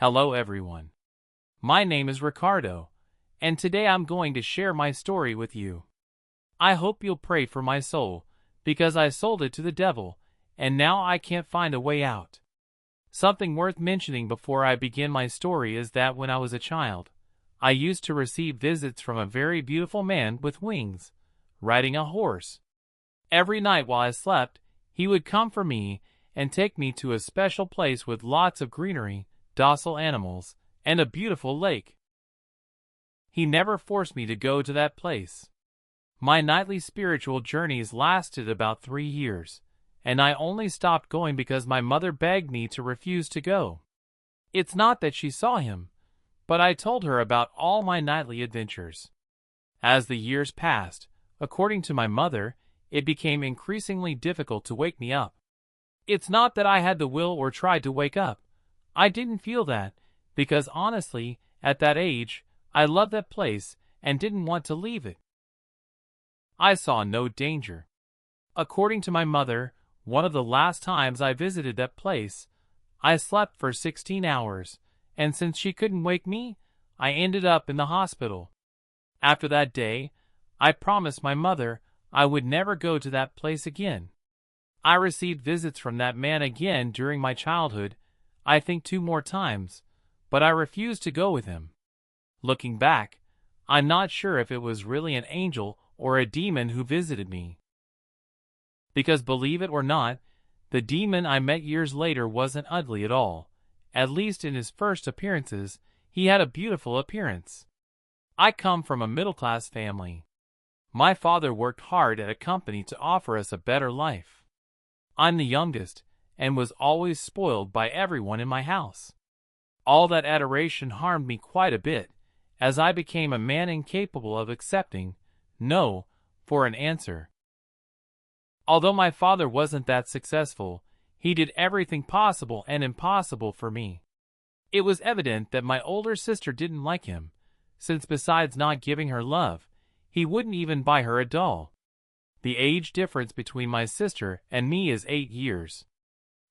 Hello everyone. My name is Ricardo, and today I'm going to share my story with you. I hope you'll pray for my soul, because I sold it to the devil, and now I can't find a way out. Something worth mentioning before I begin my story is that when I was a child, I used to receive visits from a very beautiful man with wings, riding a horse. Every night while I slept, he would come for me and take me to a special place with lots of greenery, docile animals, and a beautiful lake. He never forced me to go to that place. My nightly spiritual journeys lasted about 3 years, and I only stopped going because my mother begged me to refuse to go. It's not that she saw him, but I told her about all my nightly adventures. As the years passed, according to my mother, it became increasingly difficult to wake me up. It's not that I had the will or tried to wake up. I didn't feel that, because honestly, at that age, I loved that place and didn't want to leave it. I saw no danger. According to my mother, one of the last times I visited that place, I slept for 16 hours, and since she couldn't wake me, I ended up in the hospital. After that day, I promised my mother I would never go to that place again. I received visits from that man again during my childhood, I think 2 more times, but I refused to go with him. Looking back, I'm not sure if it was really an angel or a demon who visited me. Because believe it or not, the demon I met years later wasn't ugly at all. At least in his first appearances, he had a beautiful appearance. I come from a middle-class family. My father worked hard at a company to offer us a better life. I'm the youngest, and was always spoiled by everyone in my house. All that adoration harmed me quite a bit, as I became a man incapable of accepting no for an answer. Although my father wasn't that successful, he did everything possible and impossible for me. It was evident that my older sister didn't like him, since besides not giving her love, he wouldn't even buy her a doll. The age difference between my sister and me is 8 years.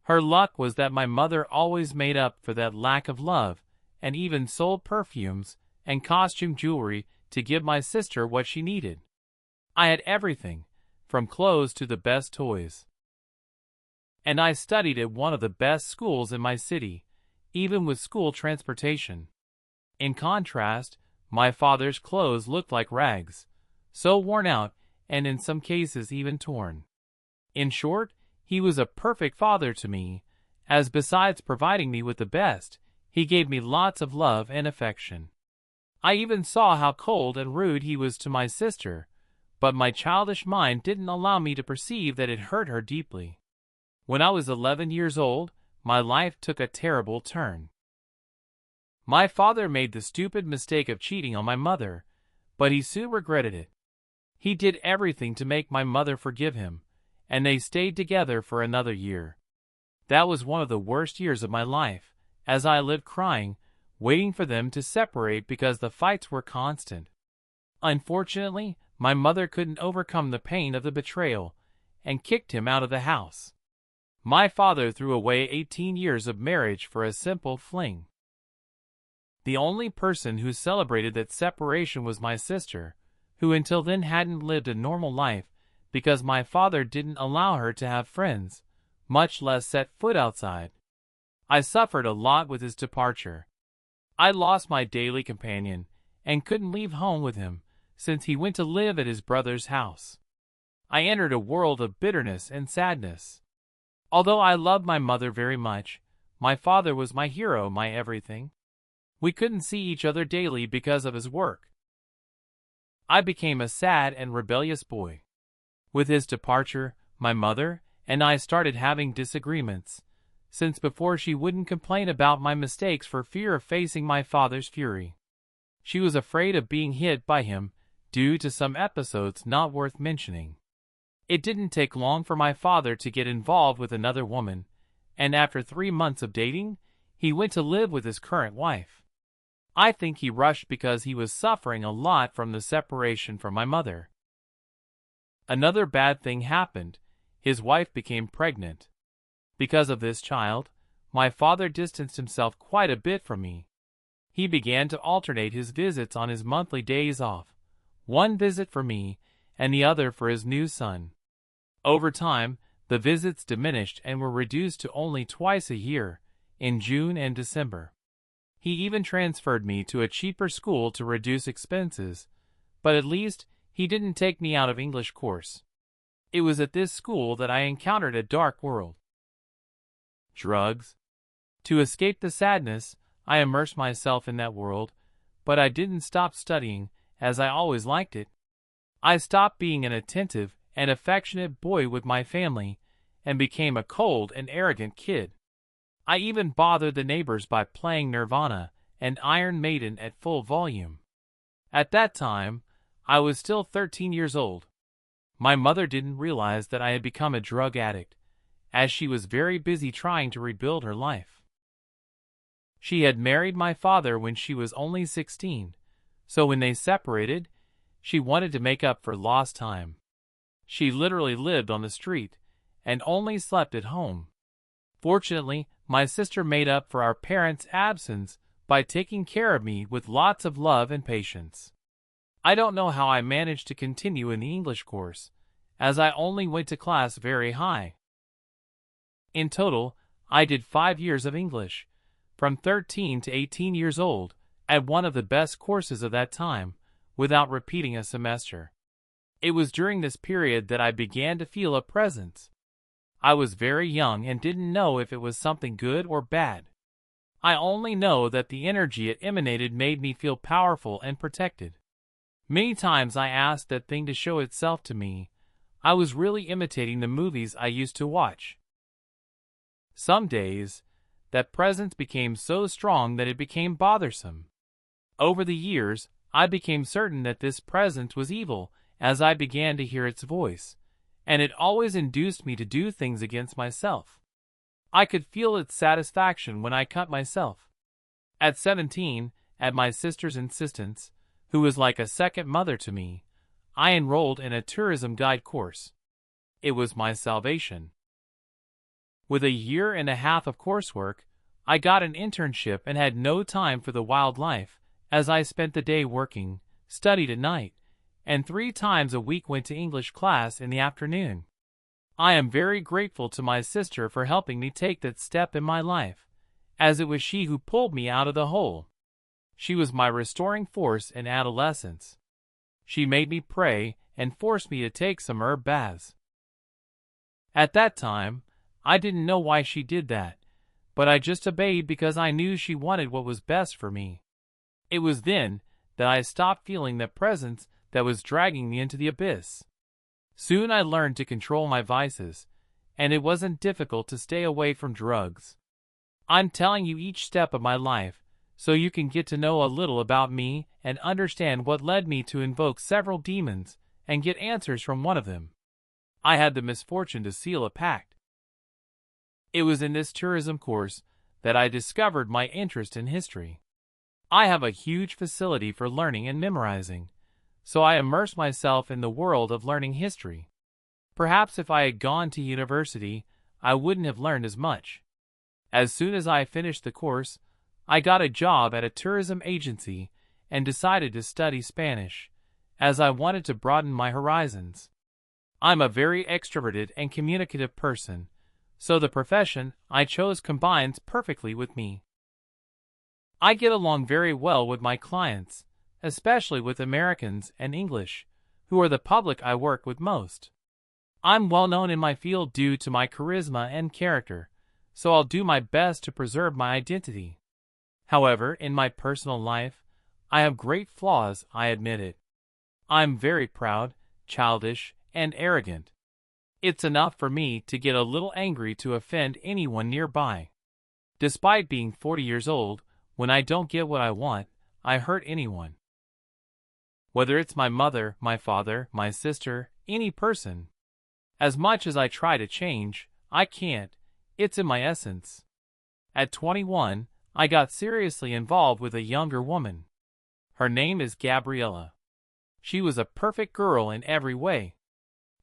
Her luck was that my mother always made up for that lack of love, and even sold perfumes and costume jewelry to give my sister what she needed. I had everything, from clothes to the best toys. And I studied at one of the best schools in my city, even with school transportation. In contrast, my father's clothes looked like rags, so worn out and in some cases even torn. In short, he was a perfect father to me, as besides providing me with the best, he gave me lots of love and affection. I even saw how cold and rude he was to my sister, but my childish mind didn't allow me to perceive that it hurt her deeply. When I was 11 years old, my life took a terrible turn. My father made the stupid mistake of cheating on my mother, but he soon regretted it. He did everything to make my mother forgive him, and they stayed together for another year. That was one of the worst years of my life, as I lived crying, waiting for them to separate because the fights were constant. Unfortunately, my mother couldn't overcome the pain of the betrayal, and kicked him out of the house. My father threw away 18 years of marriage for a simple fling. The only person who celebrated that separation was my sister, who until then hadn't lived a normal life because my father didn't allow her to have friends, much less set foot outside. I suffered a lot with his departure. I lost my daily companion and couldn't leave home with him since he went to live at his brother's house. I entered a world of bitterness and sadness. Although I loved my mother very much, my father was my hero, my everything. We couldn't see each other daily because of his work. I became a sad and rebellious boy. With his departure, my mother and I started having disagreements, since before she wouldn't complain about my mistakes for fear of facing my father's fury. She was afraid of being hit by him due to some episodes not worth mentioning. It didn't take long for my father to get involved with another woman, and after 3 months of dating, he went to live with his current wife. I think he rushed because he was suffering a lot from the separation from my mother. Another bad thing happened. His wife became pregnant. Because of this child, my father distanced himself quite a bit from me. He began to alternate his visits on his monthly days off, one visit for me and the other for his new son. Over time, the visits diminished and were reduced to only twice a year, in June and December. He even transferred me to a cheaper school to reduce expenses, but at least he didn't take me out of English course. It was at this school that I encountered a dark world. Drugs. To escape the sadness, I immersed myself in that world, but I didn't stop studying, as I always liked it. I stopped being an attentive and affectionate boy with my family, and became a cold and arrogant kid. I even bothered the neighbors by playing Nirvana and Iron Maiden at full volume. At that time, I was still 13 years old. My mother didn't realize that I had become a drug addict, as she was very busy trying to rebuild her life. She had married my father when she was only 16, so when they separated, she wanted to make up for lost time. She literally lived on the street and only slept at home. Fortunately, my sister made up for our parents' absence by taking care of me with lots of love and patience. I don't know how I managed to continue in the English course, as I only went to class very high. In total, I did 5 years of English, from 13 to 18 years old, at one of the best courses of that time, without repeating a semester. It was during this period that I began to feel a presence. I was very young and didn't know if it was something good or bad. I only know that the energy it emanated made me feel powerful and protected. Many times I asked that thing to show itself to me. I was really imitating the movies I used to watch. Some days, that presence became so strong that it became bothersome. Over the years, I became certain that this presence was evil as I began to hear its voice, and it always induced me to do things against myself. I could feel its satisfaction when I cut myself. At 17, at my sister's insistence, who was like a second mother to me, I enrolled in a tourism guide course. It was my salvation. With 1.5 years of coursework, I got an internship and had no time for the wildlife, as I spent the day working, studied at night, and 3 times a week went to English class in the afternoon. I am very grateful to my sister for helping me take that step in my life, as it was she who pulled me out of the hole. She was my restoring force in adolescence. She made me pray and forced me to take some herb baths. At that time, I didn't know why she did that, but I just obeyed because I knew she wanted what was best for me. It was then that I stopped feeling that presence that was dragging me into the abyss. Soon I learned to control my vices, and it wasn't difficult to stay away from drugs. I'm telling you each step of my life, so you can get to know a little about me and understand what led me to invoke several demons and get answers from one of them. I had the misfortune to seal a pact. It was in this tourism course that I discovered my interest in history. I have a huge facility for learning and memorizing, so I immersed myself in the world of learning history. Perhaps if I had gone to university, I wouldn't have learned as much. As soon as I finished the course, I got a job at a tourism agency and decided to study Spanish, as I wanted to broaden my horizons. I'm a very extroverted and communicative person, so the profession I chose combines perfectly with me. I get along very well with my clients, especially with Americans and English, who are the public I work with most. I'm well known in my field due to my charisma and character, so I'll do my best to preserve my identity. However, in my personal life, I have great flaws, I admit it. I'm very proud, childish, and arrogant. It's enough for me to get a little angry to offend anyone nearby. Despite being 40 years old, when I don't get what I want, I hurt anyone. Whether it's my mother, my father, my sister, any person. As much as I try to change, I can't. It's in my essence. At 21, I got seriously involved with a younger woman. Her name is Gabriella. She was a perfect girl in every way.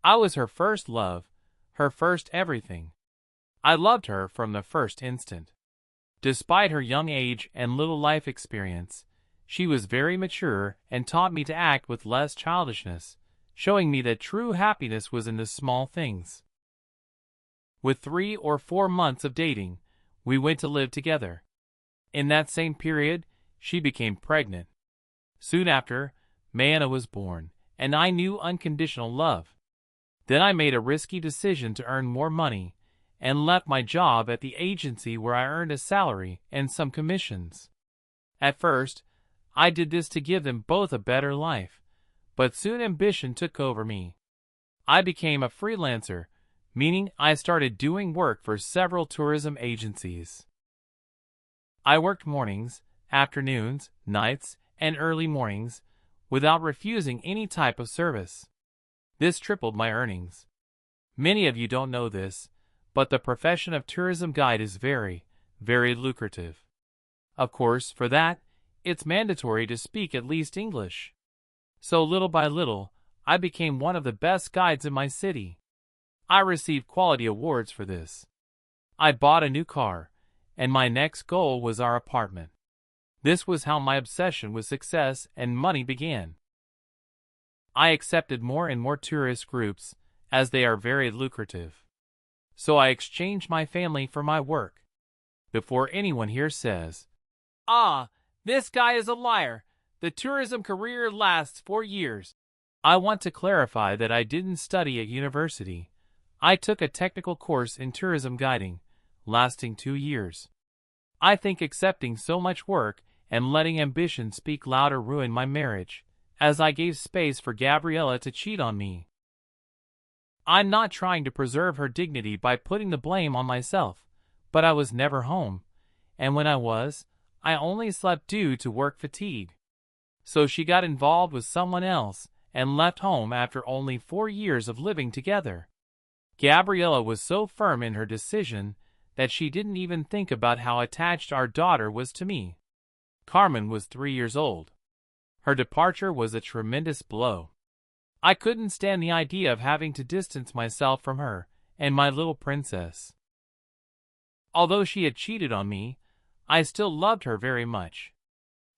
I was her first love, her first everything. I loved her from the first instant. Despite her young age and little life experience, she was very mature and taught me to act with less childishness, showing me that true happiness was in the small things. With 3 or 4 months of dating, we went to live together. In that same period, she became pregnant. Soon after, Mayana was born, and I knew unconditional love. Then I made a risky decision to earn more money, and left my job at the agency where I earned a salary and some commissions. At first, I did this to give them both a better life, but soon ambition took over me. I became a freelancer, meaning I started doing work for several tourism agencies. I worked mornings, afternoons, nights, and early mornings, without refusing any type of service. This tripled my earnings. Many of you don't know this, but the profession of tourism guide is very, very lucrative. Of course, for that, it's mandatory to speak at least English. So little by little, I became one of the best guides in my city. I received quality awards for this. I bought a new car, and my next goal was our apartment. This was how my obsession with success and money began. I accepted more and more tourist groups, as they are very lucrative. So I exchanged my family for my work. Before anyone here says, "Ah, this guy is a liar. The tourism career lasts 4 years." I want to clarify that I didn't study at university. I took a technical course in tourism guiding, lasting 2 years. I think accepting so much work and letting ambition speak louder ruined my marriage, as I gave space for Gabriella to cheat on me. I'm not trying to preserve her dignity by putting the blame on myself, but I was never home, and when I was, I only slept due to work fatigue. So she got involved with someone else and left home after only 4 years of living together. Gabriella was so firm in her decision that she didn't even think about how attached our daughter was to me. Carmen was 3 years old. Her departure was a tremendous blow. I couldn't stand the idea of having to distance myself from her and my little princess. Although she had cheated on me, I still loved her very much.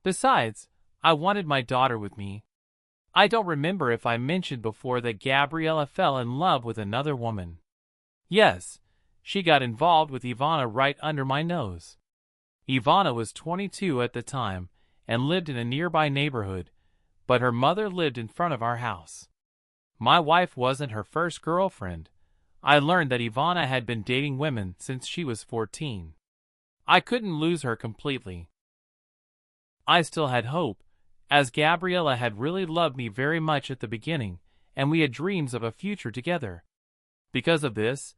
Besides, I wanted my daughter with me. I don't remember if I mentioned before that Gabriella fell in love with another woman. Yes, she got involved with Ivana right under my nose. Ivana was 22 at the time and lived in a nearby neighborhood, but her mother lived in front of our house. My wife wasn't her first girlfriend. I learned that Ivana had been dating women since she was 14. I couldn't lose her completely. I still had hope, as Gabriella had really loved me very much at the beginning, and we had dreams of a future together. Because of this,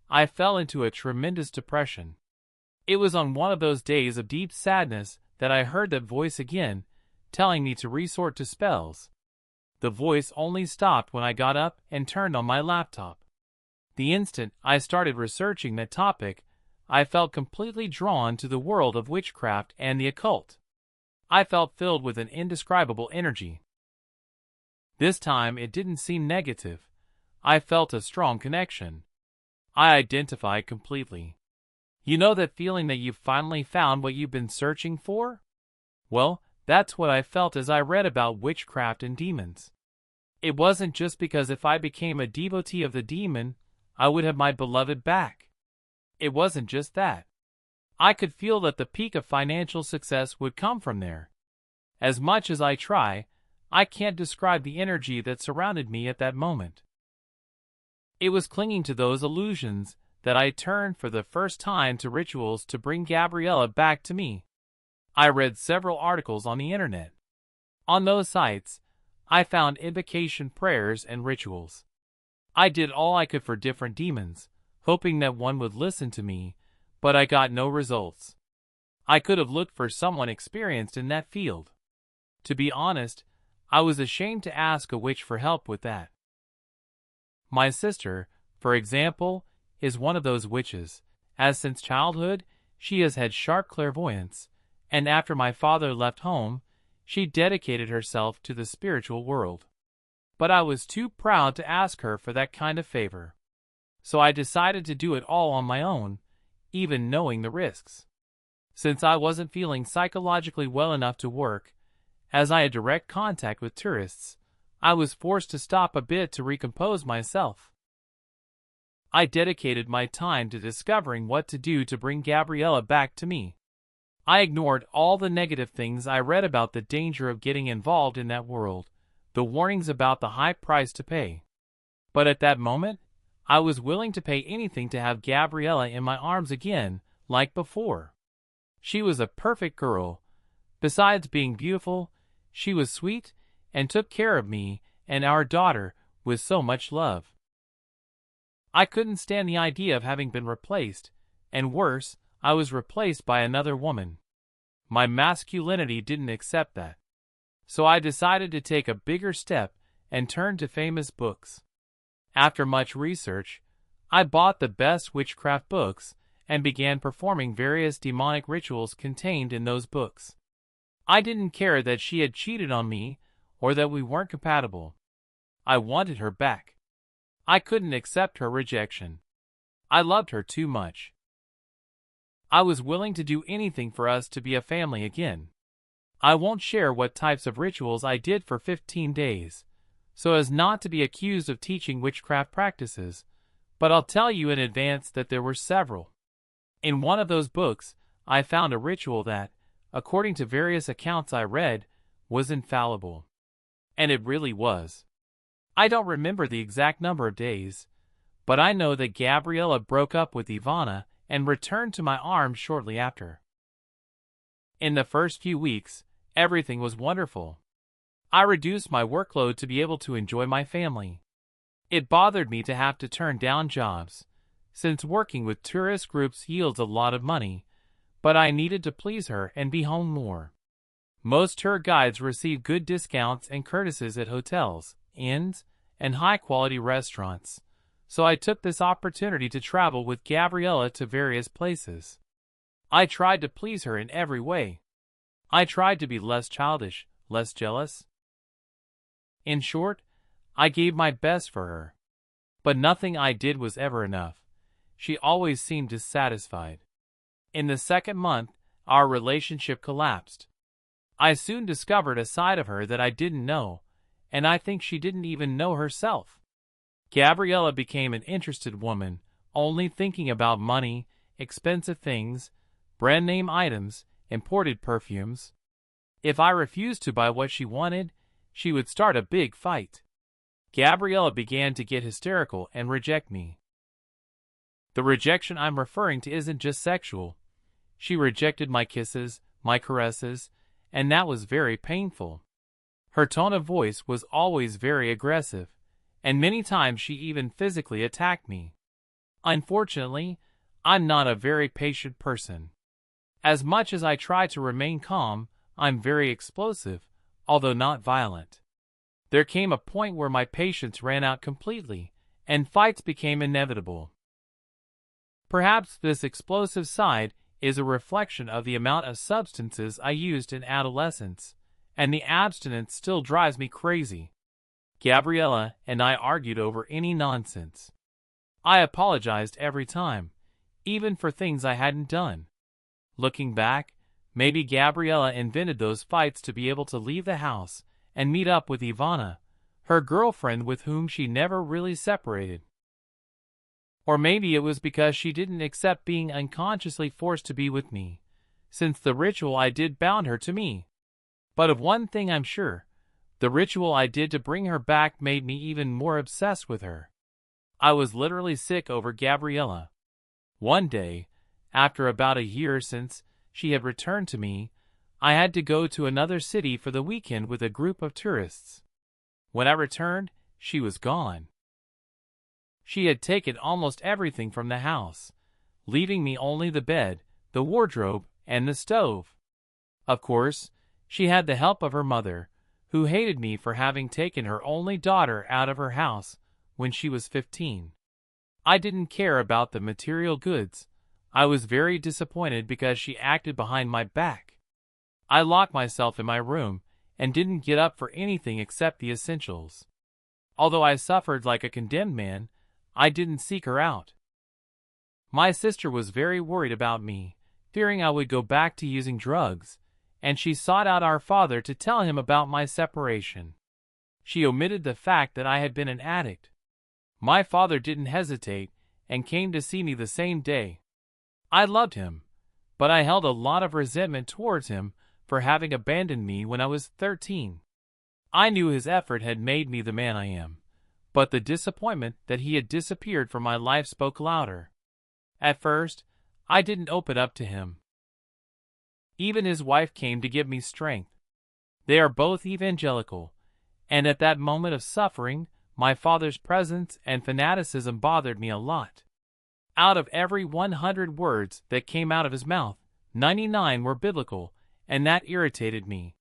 I fell into a tremendous depression. It was on one of those days of deep sadness that I heard that voice again, telling me to resort to spells. The voice only stopped when I got up and turned on my laptop. The instant I started researching that topic, I felt completely drawn to the world of witchcraft and the occult. I felt filled with an indescribable energy. This time it didn't seem negative. I felt a strong connection. I identified completely. You know that feeling that you've finally found what you've been searching for? Well, that's what I felt as I read about witchcraft and demons. It wasn't just because if I became a devotee of the demon, I would have my beloved back. It wasn't just that. I could feel that the peak of financial success would come from there. As much as I try, I can't describe the energy that surrounded me at that moment. It was clinging to those illusions that I turned for the first time to rituals to bring Gabriella back to me. I read several articles on the internet. On those sites, I found invocation prayers and rituals. I did all I could for different demons, hoping that one would listen to me, but I got no results. I could have looked for someone experienced in that field. To be honest, I was ashamed to ask a witch for help with that. My sister, for example, is one of those witches, as since childhood, she has had sharp clairvoyance, and after my father left home, she dedicated herself to the spiritual world. But I was too proud to ask her for that kind of favor. So I decided to do it all on my own, even knowing the risks. Since I wasn't feeling psychologically well enough to work, as I had direct contact with tourists, I was forced to stop a bit to recompose myself. I dedicated my time to discovering what to do to bring Gabriella back to me. I ignored all the negative things I read about the danger of getting involved in that world, the warnings about the high price to pay. But at that moment, I was willing to pay anything to have Gabriella in my arms again, like before. She was a perfect girl. Besides being beautiful, she was sweet and took care of me and our daughter with so much love. I couldn't stand the idea of having been replaced, and worse, I was replaced by another woman. My masculinity didn't accept that. So I decided to take a bigger step and turn to famous books. After much research, I bought the best witchcraft books and began performing various demonic rituals contained in those books. I didn't care that she had cheated on me or that we weren't compatible. I wanted her back. I couldn't accept her rejection. I loved her too much. I was willing to do anything for us to be a family again. I won't share what types of rituals I did for 15 days, so as not to be accused of teaching witchcraft practices, but I'll tell you in advance that there were several. In one of those books, I found a ritual that, according to various accounts I read, was infallible. And it really was. I don't remember the exact number of days, but I know that Gabriella broke up with Ivana and returned to my arms shortly after. In the first few weeks, everything was wonderful. I reduced my workload to be able to enjoy my family. It bothered me to have to turn down jobs, since working with tourist groups yields a lot of money, but I needed to please her and be home more. Most tour guides receive good discounts and courtesies at hotels, inns, and high-quality restaurants, so I took this opportunity to travel with Gabriella to various places. I tried to please her in every way. I tried to be less childish, less jealous. In short, I gave my best for her. But nothing I did was ever enough. She always seemed dissatisfied. In the second month, our relationship collapsed. I soon discovered a side of her that I didn't know, and I think she didn't even know herself. Gabriella became an interested woman, only thinking about money, expensive things, brand-name items, imported perfumes. If I refused to buy what she wanted, she would start a big fight. Gabriella began to get hysterical and reject me. The rejection I'm referring to isn't just sexual. She rejected my kisses, my caresses, and that was very painful. Her tone of voice was always very aggressive, and many times she even physically attacked me. Unfortunately, I'm not a very patient person. As much as I try to remain calm, I'm very explosive, although not violent. There came a point where my patience ran out completely, and fights became inevitable. Perhaps this explosive side is a reflection of the amount of substances I used in adolescence, and the abstinence still drives me crazy. Gabriella and I argued over any nonsense. I apologized every time, even for things I hadn't done. Looking back, maybe Gabriella invented those fights to be able to leave the house and meet up with Ivana, her girlfriend with whom she never really separated. Or maybe it was because she didn't accept being unconsciously forced to be with me, since the ritual I did bound her to me. But of one thing I'm sure, the ritual I did to bring her back made me even more obsessed with her. I was literally sick over Gabriella. One day, after about a year since she had returned to me, I had to go to another city for the weekend with a group of tourists. When I returned, she was gone. She had taken almost everything from the house, leaving me only the bed, the wardrobe, and the stove. Of course, she had the help of her mother, who hated me for having taken her only daughter out of her house when she was 15. I didn't care about the material goods. I was very disappointed because she acted behind my back. I locked myself in my room and didn't get up for anything except the essentials. Although I suffered like a condemned man, I didn't seek her out. My sister was very worried about me, fearing I would go back to using drugs, and she sought out our father to tell him about my separation. She omitted the fact that I had been an addict. My father didn't hesitate and came to see me the same day. I loved him, but I held a lot of resentment towards him for having abandoned me when I was 13. I knew his effort had made me the man I am, but the disappointment that he had disappeared from my life spoke louder. At first, I didn't open up to him. Even his wife came to give me strength. They are both evangelical, and at that moment of suffering, my father's presence and fanaticism bothered me a lot. Out of every 100 words that came out of his mouth, 99 were biblical, and that irritated me.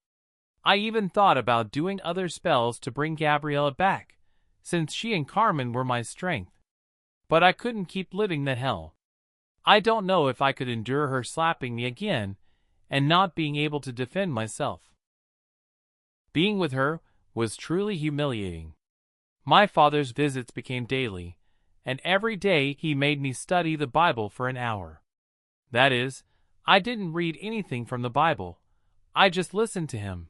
I even thought about doing other spells to bring Gabriella back, since she and Carmen were my strength. But I couldn't keep living that hell. I don't know if I could endure her slapping me again and not being able to defend myself. Being with her was truly humiliating. My father's visits became daily, and every day he made me study the Bible for an hour. That is, I didn't read anything from the Bible. I just listened to him.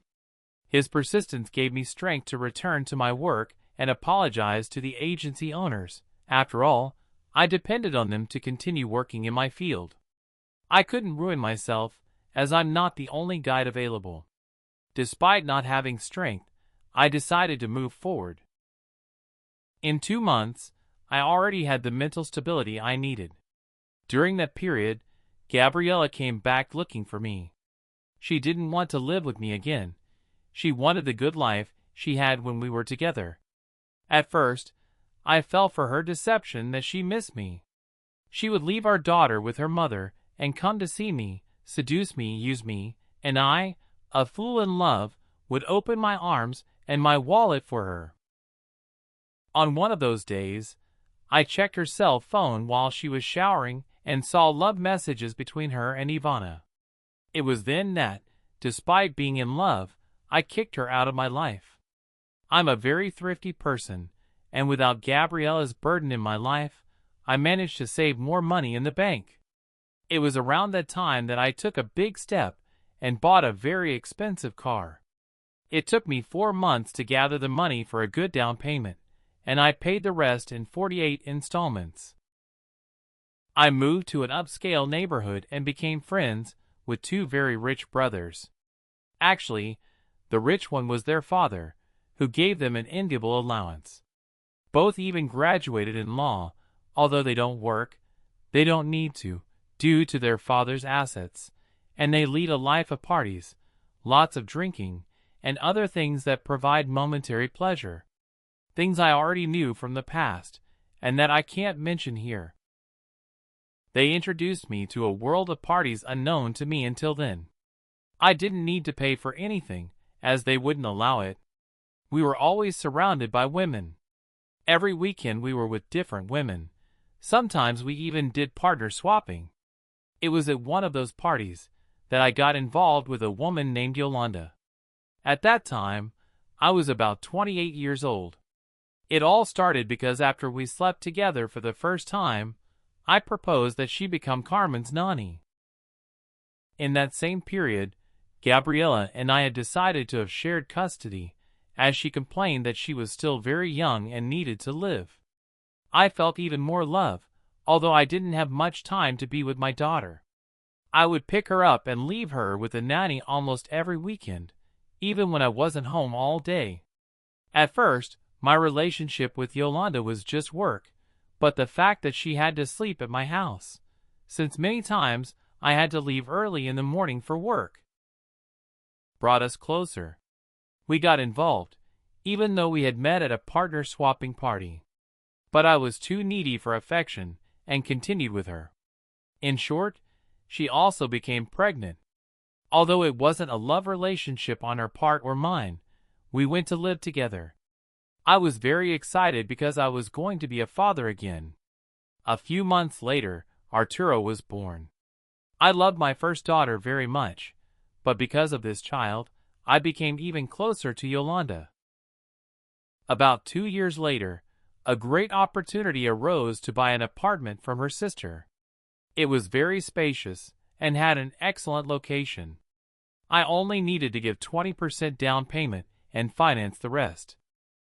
His persistence gave me strength to return to my work and apologize to the agency owners. After all, I depended on them to continue working in my field. I couldn't ruin myself, as I'm not the only guide available. Despite not having strength, I decided to move forward. In 2 months, I already had the mental stability I needed. During that period, Gabriella came back looking for me. She didn't want to live with me again. She wanted the good life she had when we were together. At first, I fell for her deception that she missed me. She would leave our daughter with her mother and come to see me, seduce me, use me, and I, a fool in love, would open my arms and my wallet for her. On one of those days, I checked her cell phone while she was showering and saw love messages between her and Ivana. It was then that, despite being in love, I kicked her out of my life. I'm a very thrifty person, and without Gabriella's burden in my life, I managed to save more money in the bank. It was around that time that I took a big step and bought a very expensive car. It took me 4 months to gather the money for a good down payment, and I paid the rest in 48 installments. I moved to an upscale neighborhood and became friends with 2 very rich brothers. Actually, the rich one was their father, who gave them an enviable allowance. Both even graduated in law, although they don't work. They don't need to, due to their father's assets, and they lead a life of parties, lots of drinking, and other things that provide momentary pleasure. Things I already knew from the past, and that I can't mention here. They introduced me to a world of parties unknown to me until then. I didn't need to pay for anything, as they wouldn't allow it. We were always surrounded by women. Every weekend we were with different women. Sometimes we even did partner swapping. It was at one of those parties that I got involved with a woman named Yolanda. At that time, I was about 28 years old. It all started because after we slept together for the first time, I proposed that she become Carmen's nanny. In that same period, Gabriella and I had decided to have shared custody, as she complained that she was still very young and needed to live. I felt even more love, although I didn't have much time to be with my daughter. I would pick her up and leave her with a nanny almost every weekend, even when I wasn't home all day. At first, my relationship with Yolanda was just work, but the fact that she had to sleep at my house, since many times I had to leave early in the morning for work, brought us closer. We got involved, even though we had met at a partner swapping party. But I was too needy for affection and continued with her. In short, she also became pregnant. Although it wasn't a love relationship on her part or mine, we went to live together. I was very excited because I was going to be a father again. A few months later, Arturo was born. I loved my first daughter very much, but because of this child, I became even closer to Yolanda. About 2 years later, a great opportunity arose to buy an apartment from her sister. It was very spacious, and had an excellent location. I only needed to give 20% down payment and finance the rest.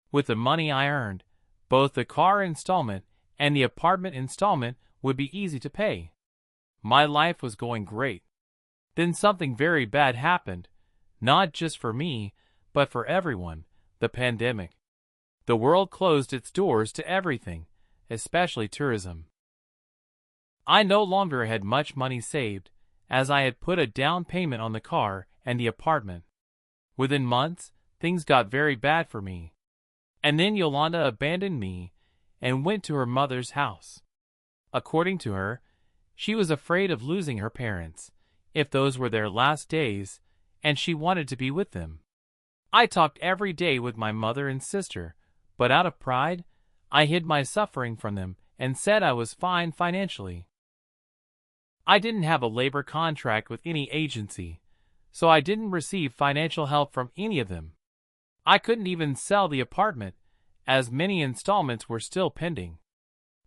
With the money I earned, both the car installment and the apartment installment would be easy to pay. My life was going great. Then something very bad happened, not just for me, but for everyone: the pandemic. The world closed its doors to everything, especially tourism. I no longer had much money saved, as I had put a down payment on the car and the apartment. Within months, things got very bad for me. And then Yolanda abandoned me and went to her mother's house. According to her, she was afraid of losing her parents, if those were their last days, and she wanted to be with them. I talked every day with my mother and sister, but out of pride, I hid my suffering from them and said I was fine financially. I didn't have a labor contract with any agency, so I didn't receive financial help from any of them. I couldn't even sell the apartment, as many installments were still pending.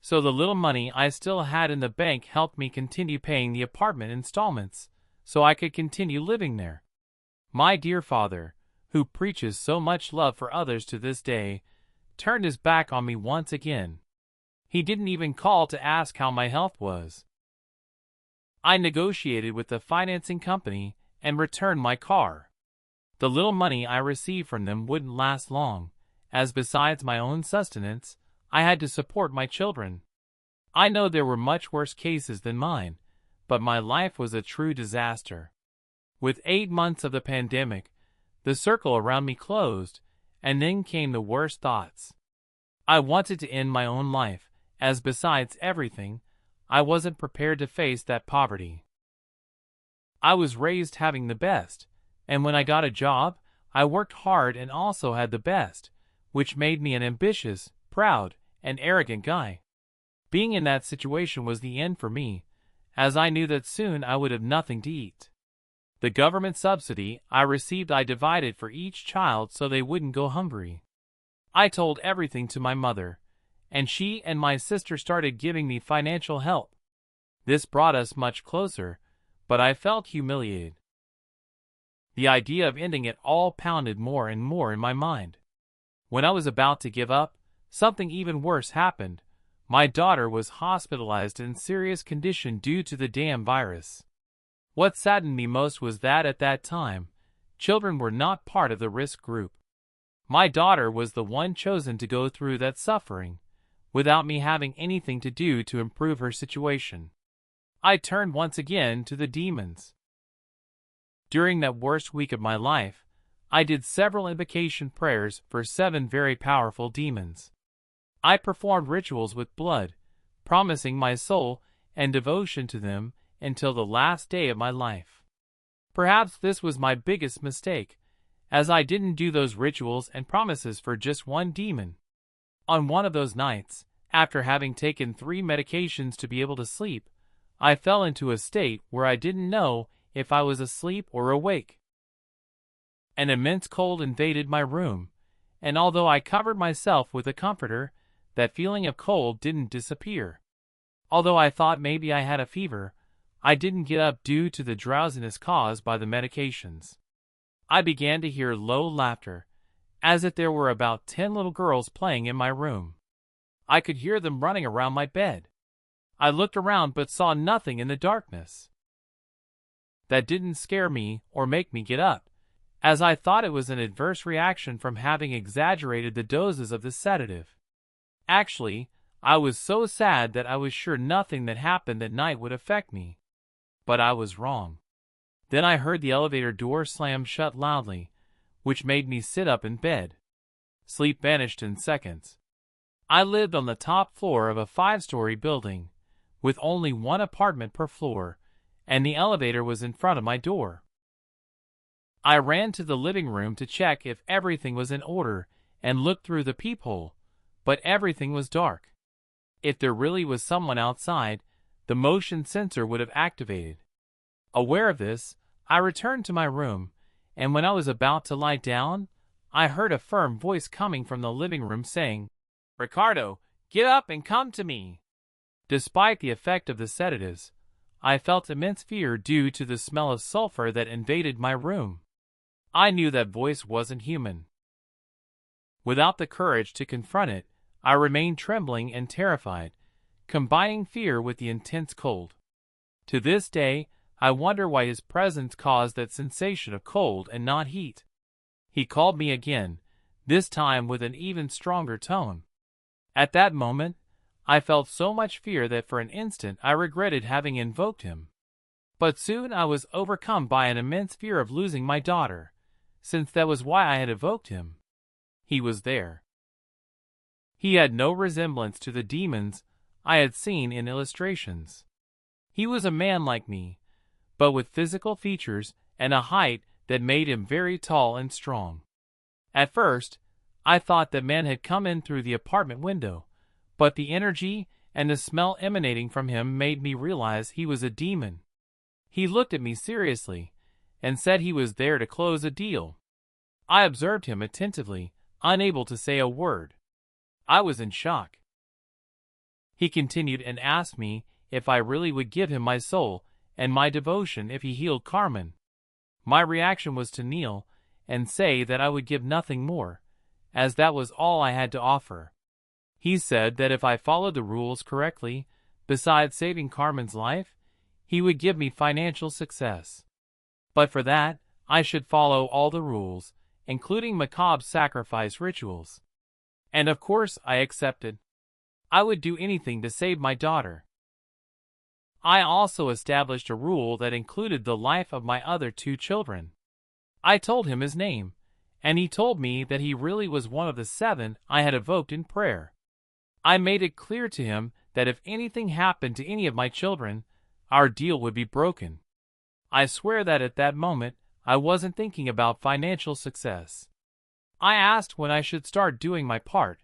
So the little money I still had in the bank helped me continue paying the apartment installments, so I could continue living there. My dear father, who preaches so much love for others to this day, turned his back on me once again. He didn't even call to ask how my health was. I negotiated with the financing company and returned my car. The little money I received from them wouldn't last long, as besides my own sustenance, I had to support my children. I know there were much worse cases than mine, but my life was a true disaster. With 8 months of the pandemic, the circle around me closed, and then came the worst thoughts. I wanted to end my own life, as besides everything, I wasn't prepared to face that poverty. I was raised having the best, and when I got a job, I worked hard and also had the best, which made me an ambitious, proud, and arrogant guy. Being in that situation was the end for me, as I knew that soon I would have nothing to eat. The government subsidy I received I divided for each child so they wouldn't go hungry. I told everything to my mother, and she and my sister started giving me financial help. This brought us much closer, but I felt humiliated. The idea of ending it all pounded more and more in my mind. When I was about to give up, something even worse happened. My daughter was hospitalized in serious condition due to the damn virus. What saddened me most was that at that time, children were not part of the risk group. My daughter was the one chosen to go through that suffering, without me having anything to do to improve her situation. I turned once again to the demons. During that worst week of my life, I did several invocation prayers for 7 very powerful demons. I performed rituals with blood, promising my soul and devotion to them until the last day of my life. Perhaps this was my biggest mistake, as I didn't do those rituals and promises for just one demon. On one of those nights, after having taken 3 medications to be able to sleep, I fell into a state where I didn't know if I was asleep or awake. An immense cold invaded my room, and although I covered myself with a comforter, that feeling of cold didn't disappear. Although I thought maybe I had a fever, I didn't get up due to the drowsiness caused by the medications. I began to hear low laughter, as if there were about 10 little girls playing in my room. I could hear them running around my bed. I looked around but saw nothing in the darkness. That didn't scare me or make me get up, as I thought it was an adverse reaction from having exaggerated the doses of the sedative. Actually, I was so sad that I was sure nothing that happened that night would affect me. But I was wrong. Then I heard the elevator door slam shut loudly, which made me sit up in bed. Sleep vanished in seconds. I lived on the top floor of a 5-story building, with only 1 apartment per floor, and the elevator was in front of my door. I ran to the living room to check if everything was in order and looked through the peephole, but everything was dark. If there really was someone outside, the motion sensor would have activated. Aware of this, I returned to my room, and when I was about to lie down, I heard a firm voice coming from the living room saying, "Ricardo, get up and come to me." Despite the effect of the sedatives, I felt immense fear due to the smell of sulfur that invaded my room. I knew that voice wasn't human. Without the courage to confront it, I remained trembling and terrified, combining fear with the intense cold. To this day, I wonder why his presence caused that sensation of cold and not heat. He called me again, this time with an even stronger tone. At that moment, I felt so much fear that for an instant I regretted having invoked him. But soon I was overcome by an immense fear of losing my daughter, since that was why I had evoked him. He was there. He had no resemblance to the demons I had seen in illustrations. He was a man like me, but with physical features and a height that made him very tall and strong. At first, I thought that man had come in through the apartment window, but the energy and the smell emanating from him made me realize he was a demon. He looked at me seriously and said he was there to close a deal. I observed him attentively, unable to say a word. I was in shock. He continued and asked me if I really would give him my soul and my devotion if he healed Carmen. My reaction was to kneel and say that I would give nothing more, as that was all I had to offer. He said that if I followed the rules correctly, besides saving Carmen's life, he would give me financial success. But for that, I should follow all the rules, including macabre sacrifice rituals. And of course I accepted. I would do anything to save my daughter. I also established a rule that included the life of my other 2 children. I told him his name, and he told me that he really was one of the 7 I had evoked in prayer. I made it clear to him that if anything happened to any of my children, our deal would be broken. I swear that at that moment, I wasn't thinking about financial success. I asked when I should start doing my part,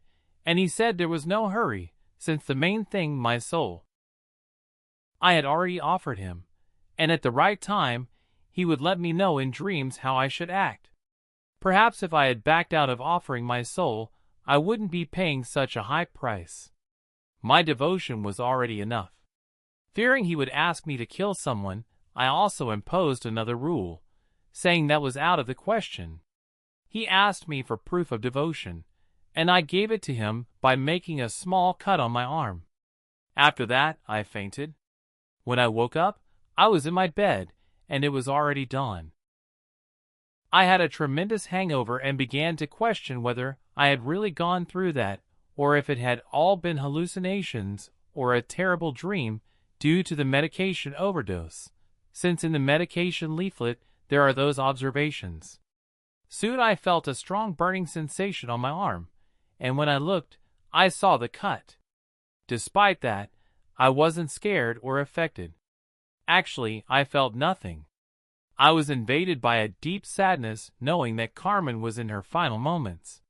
and he said there was no hurry, since the main thing, my soul, I had already offered him, and at the right time, he would let me know in dreams how I should act. Perhaps if I had backed out of offering my soul, I wouldn't be paying such a high price. My devotion was already enough. Fearing he would ask me to kill someone, I also imposed another rule, saying that was out of the question. He asked me for proof of devotion, and I gave it to him by making a small cut on my arm. After that, I fainted. When I woke up, I was in my bed, and it was already dawn. I had a tremendous hangover and began to question whether I had really gone through that, or if it had all been hallucinations or a terrible dream due to the medication overdose, since in the medication leaflet there are those observations. Soon I felt a strong burning sensation on my arm, and when I looked, I saw the cut. Despite that, I wasn't scared or affected. Actually, I felt nothing. I was invaded by a deep sadness knowing that Carmen was in her final moments.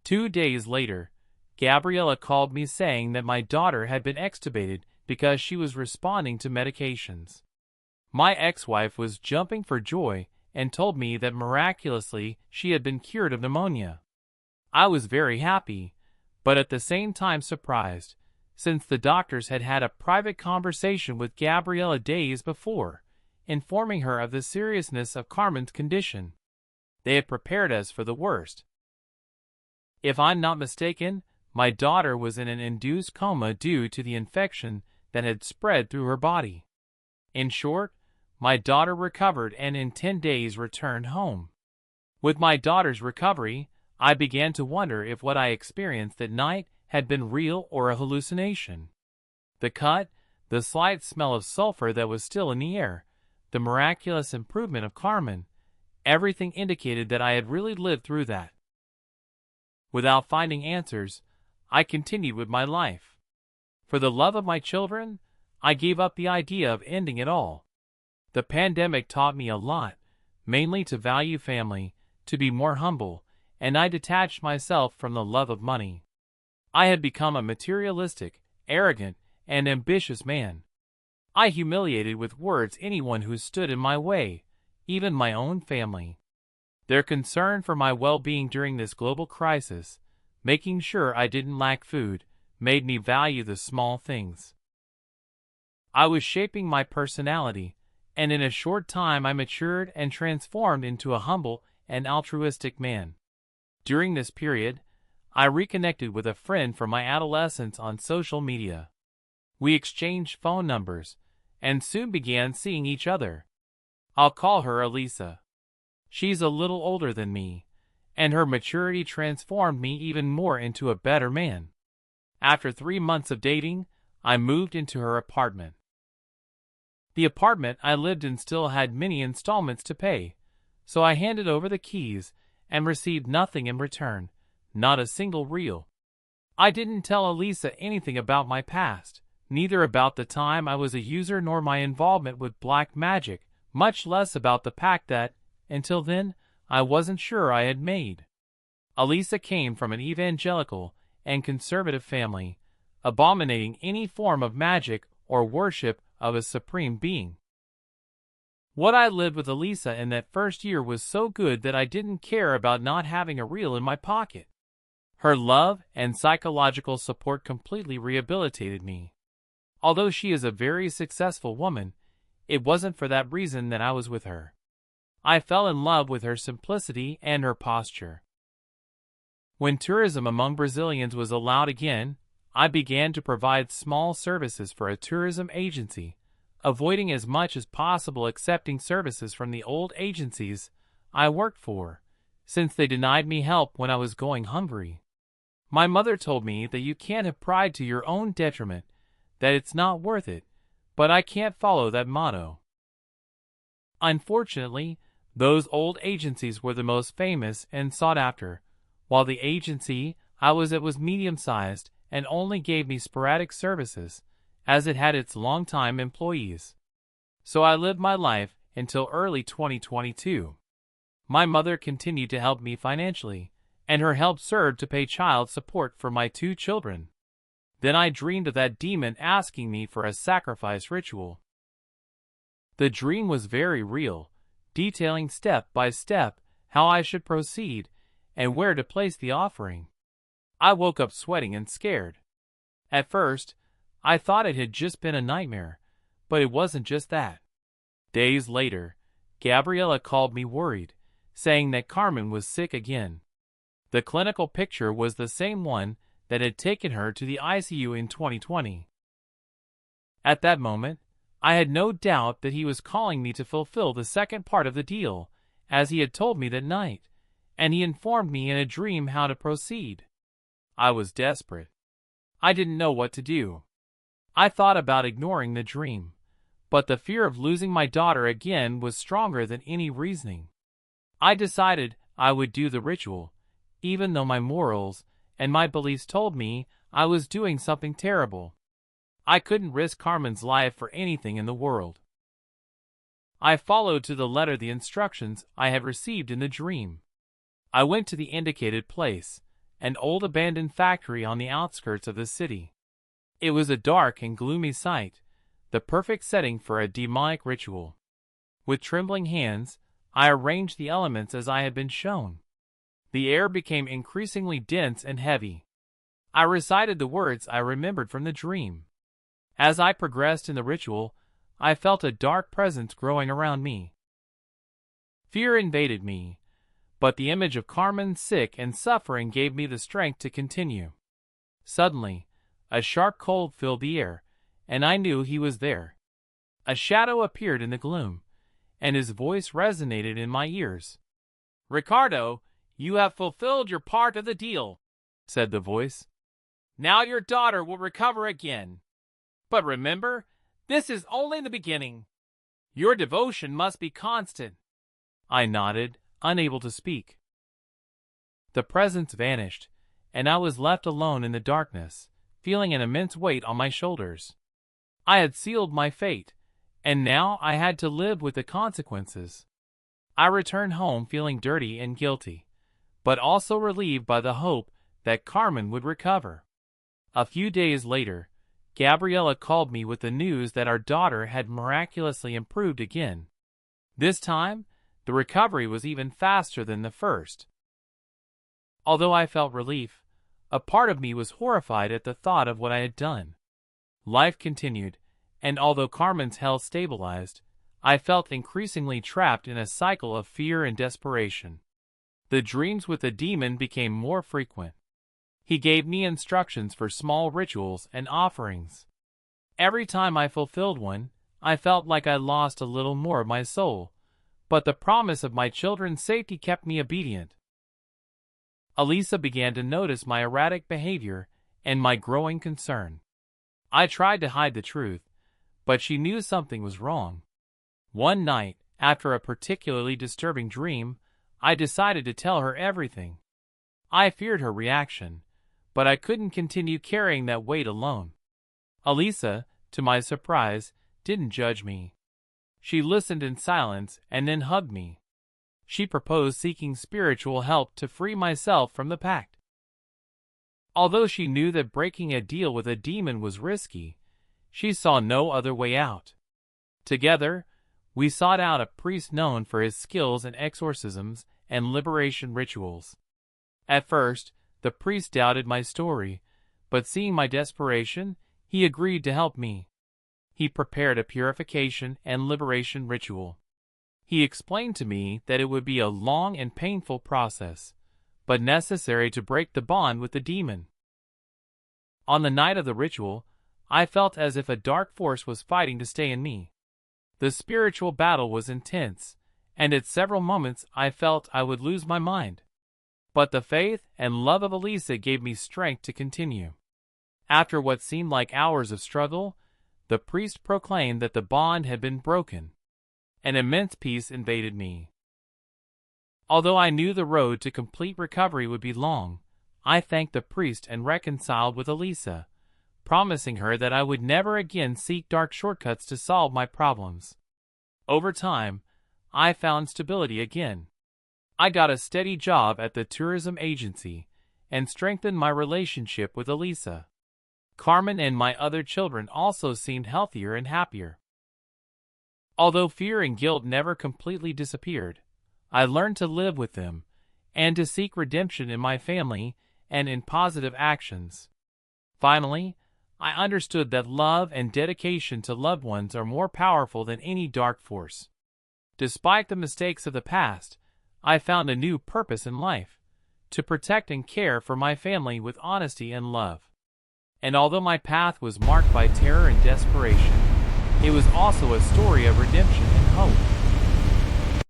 2 days later, Gabriella called me saying that my daughter had been extubated because she was responding to medications. My ex-wife was jumping for joy and told me that miraculously she had been cured of pneumonia. I was very happy, but at the same time surprised, since the doctors had had a private conversation with Gabriella days before, informing her of the seriousness of Carmen's condition. They had prepared us for the worst. If I'm not mistaken, my daughter was in an induced coma due to the infection that had spread through her body. In short, my daughter recovered and in 10 days returned home. With my daughter's recovery, I began to wonder if what I experienced at night had been real or a hallucination. The cut, the slight smell of sulfur that was still in the air, the miraculous improvement of Carmen, everything indicated that I had really lived through that. Without finding answers, I continued with my life. For the love of my children, I gave up the idea of ending it all. The pandemic taught me a lot, mainly to value family, to be more humble, and I detached myself from the love of money. I had become a materialistic, arrogant, and ambitious man. I humiliated with words anyone who stood in my way, even my own family. Their concern for my well-being during this global crisis, making sure I didn't lack food, made me value the small things. I was shaping my personality, and in a short time I matured and transformed into a humble and altruistic man. During this period, I reconnected with a friend from my adolescence on social media. We exchanged phone numbers, and soon began seeing each other. I'll call her Elisa. She's a little older than me, and her maturity transformed me even more into a better man. After 3 months of dating, I moved into her apartment. The apartment I lived in still had many installments to pay, so I handed over the keys and received nothing in return, not a single real. I didn't tell Elisa anything about my past, neither about the time I was a user nor my involvement with black magic, much less about the pact that, until then, I wasn't sure I had made. Elisa came from an evangelical and conservative family, abominating any form of magic or worship of a supreme being. What I lived with Elisa in that first year was so good that I didn't care about not having a reel in my pocket. Her love and psychological support completely rehabilitated me. Although she is a very successful woman, it wasn't for that reason that I was with her. I fell in love with her simplicity and her posture. When tourism among Brazilians was allowed again, I began to provide small services for a tourism agency, avoiding as much as possible accepting services from the old agencies I worked for, since they denied me help when I was going hungry. My mother told me that you can't have pride to your own detriment, that it's not worth it, but I can't follow that motto. Unfortunately, those old agencies were the most famous and sought after, while the agency I was at was medium-sized and only gave me sporadic services, as it had its long-time employees. So I lived my life until early 2022. My mother continued to help me financially, and her help served to pay child support for my 2 children. Then I dreamed of that demon asking me for a sacrifice ritual. The dream was very real, detailing step by step how I should proceed and where to place the offering. I woke up sweating and scared. At first, I thought it had just been a nightmare, but it wasn't just that. Days later, Gabriella called me worried, saying that Carmen was sick again. The clinical picture was the same one that had taken her to the ICU in 2020. At that moment, I had no doubt that he was calling me to fulfill the second part of the deal, as he had told me that night, and he informed me in a dream how to proceed. I was desperate. I didn't know what to do. I thought about ignoring the dream, but the fear of losing my daughter again was stronger than any reasoning. I decided I would do the ritual, even though my morals and my beliefs told me I was doing something terrible. I couldn't risk Carmen's life for anything in the world. I followed to the letter the instructions I had received in the dream. I went to the indicated place, an old abandoned factory on the outskirts of the city. It was a dark and gloomy sight, the perfect setting for a demonic ritual. With trembling hands, I arranged the elements as I had been shown. The air became increasingly dense and heavy. I recited the words I remembered from the dream. As I progressed in the ritual, I felt a dark presence growing around me. Fear invaded me, but the image of Carmen sick and suffering gave me the strength to continue. Suddenly, a sharp cold filled the air, and I knew he was there. A shadow appeared in the gloom, and his voice resonated in my ears. "Ricardo, you have fulfilled your part of the deal," said the voice. "Now your daughter will recover again. But remember, this is only the beginning. Your devotion must be constant." I nodded, unable to speak. The presence vanished, and I was left alone in the darkness, feeling an immense weight on my shoulders. I had sealed my fate, and now I had to live with the consequences. I returned home feeling dirty and guilty, but also relieved by the hope that Carmen would recover. A few days later, Gabriella called me with the news that our daughter had miraculously improved again. This time, the recovery was even faster than the first. Although I felt relief, a part of me was horrified at the thought of what I had done. Life continued, and although Carmen's health stabilized, I felt increasingly trapped in a cycle of fear and desperation. The dreams with the demon became more frequent. He gave me instructions for small rituals and offerings. Every time I fulfilled one, I felt like I lost a little more of my soul, but the promise of my children's safety kept me obedient. Elisa began to notice my erratic behavior and my growing concern. I tried to hide the truth, but she knew something was wrong. One night, after a particularly disturbing dream, I decided to tell her everything. I feared her reaction, but I couldn't continue carrying that weight alone. Elisa, to my surprise, didn't judge me. She listened in silence and then hugged me. She proposed seeking spiritual help to free myself from the pact. Although she knew that breaking a deal with a demon was risky, she saw no other way out. Together, we sought out a priest known for his skills in exorcisms and liberation rituals. At first, the priest doubted my story, but seeing my desperation, he agreed to help me. He prepared a purification and liberation ritual. He explained to me that it would be a long and painful process, but necessary to break the bond with the demon. On the night of the ritual, I felt as if a dark force was fighting to stay in me. The spiritual battle was intense, and at several moments I felt I would lose my mind. But the faith and love of Elisa gave me strength to continue. After what seemed like hours of struggle, the priest proclaimed that the bond had been broken. An immense peace invaded me. Although I knew the road to complete recovery would be long, I thanked the priest and reconciled with Elisa, promising her that I would never again seek dark shortcuts to solve my problems. Over time, I found stability again. I got a steady job at the tourism agency and strengthened my relationship with Elisa. Carmen and my other children also seemed healthier and happier. Although fear and guilt never completely disappeared, I learned to live with them and to seek redemption in my family and in positive actions. Finally, I understood that love and dedication to loved ones are more powerful than any dark force. Despite the mistakes of the past, I found a new purpose in life: to protect and care for my family with honesty and love. And although my path was marked by terror and desperation, it was also a story of redemption and hope.